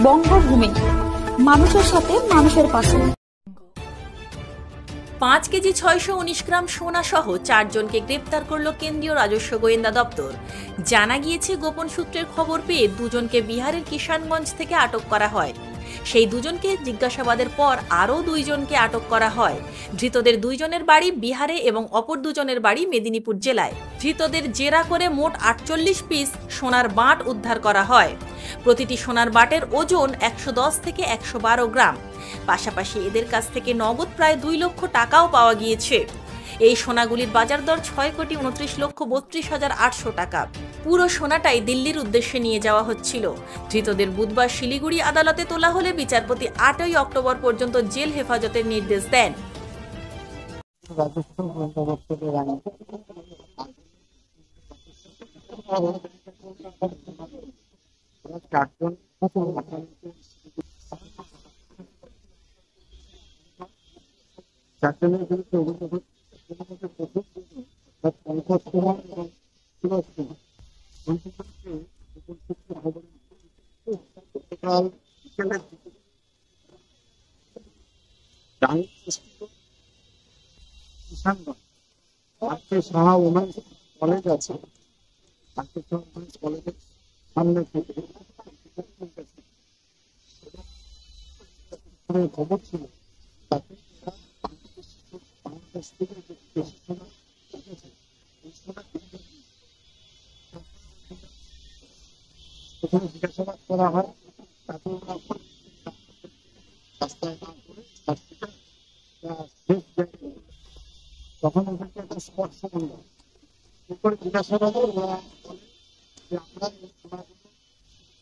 বঙ্গভূমি, মানুষের সাথে মানুষের পাশে। 5 কেজি 619 গ্রাম সোনা সহ 4 জনকে গ্রেপ্তার করল কেন্দ্রীয় রাজস্ব গোয়েন্দা দপ্তর। জানা গিয়েছে, গোপন সূত্রের খবর পেয়ে দুজনকে বিহারের কিষানগঞ্জ থেকে আটক করা হয়। সেই দুজনকে জিজ্ঞাসাবাদের পর আরও 2 জনকে আটক করা হয়। ধৃতদের 2 জনের বাড়ি বিহারে এবং অপর 2 জনের বাড়ি মেদিনীপুর জেলায়। ধৃতদের জেরা করে মোট 48 পিস সোনার বাঁট উদ্ধার করা হয়। প্রতিটি সোনার বাটের ওজন 110 থেকে 112 গ্রাম। পাশাপাশি এদের কাছ থেকে নগদ প্রায় 2 লক্ষ টাকাও পাওয়া গিয়েছে। এই সোনাগুলির বাজার দর 6,29,32,800 টাকা। পুরো সোনাটাই দিল্লির উদ্দেশ্যে নিয়ে যাওয়া হচ্ছিল। ধৃতদের বুধবার শিলিগুড়ি আদালতে তোলা হলে বিচারপতি 8ই অক্টোবর পর্যন্ত জেল হেফাজতের নির্দেশ দেন। কলেজ আছে, কলেজের সামনে থেকে খবর ছিল জিজ্ঞাসাবাদ করা হয়, তাকে রাস্তায় না করে তখন ওদেরকে একটা স্পর্শ করলো এরপরে জিজ্ঞাসাবাদে ওরা বলে যে আমরা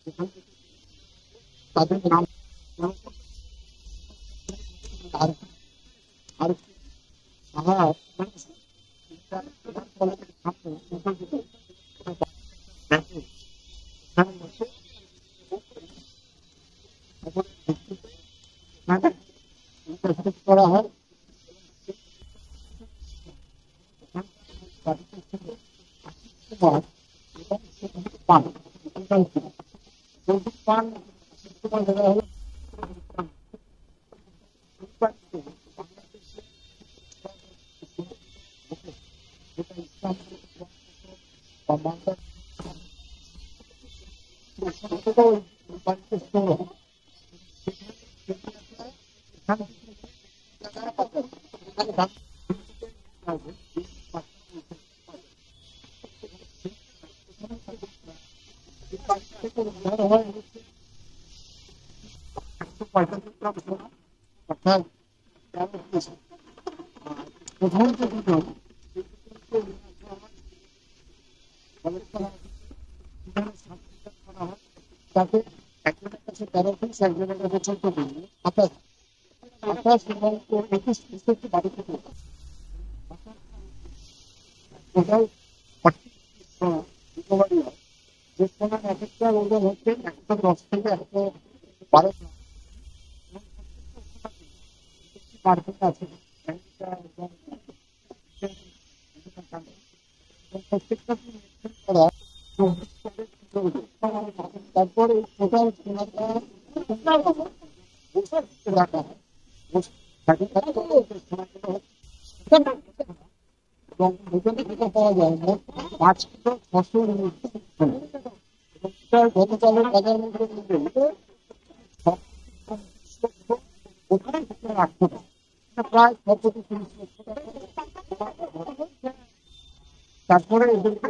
এখান থেকে তাদের নাম আর কলেজের সামনে করা হয়। তাকে একজনের কাছে 13 পিস, একজনের কাছে 14 পিস, 28 এবং 21 পিস একটি বাড়ি থেকে টোটাল 40 পিস রিকভারি হয়। যে কোনো এক একটা ওজন হচ্ছে 110 থেকে 112 মার্কেট আছে। প্রত্যেকটা তারপরে টোটাল সোনাটা রাখা হয় এবং ওখানে যেটা পাওয়া যায় মোট 5 কিলো 600 গতকালের বাজার মূল্য রাখতে পারে প্রায় 30 লক্ষ টাকা। তারপরে এদেরকে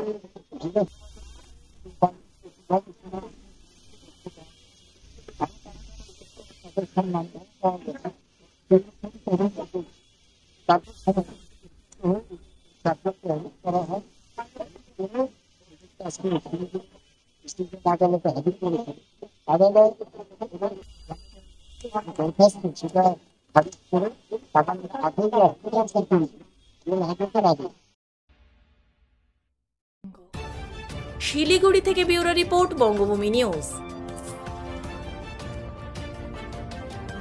আদালতে হাজির করেছে। আদালত দরখাস্ত সেটা খারিজ করে আগামী 18 অক্টোবর পর্যন্ত জেল হাজতের আদেশ। শিলিগুড়ি থেকে ব্যুরো রিপোর্ট, বঙ্গভূমি নিউজ।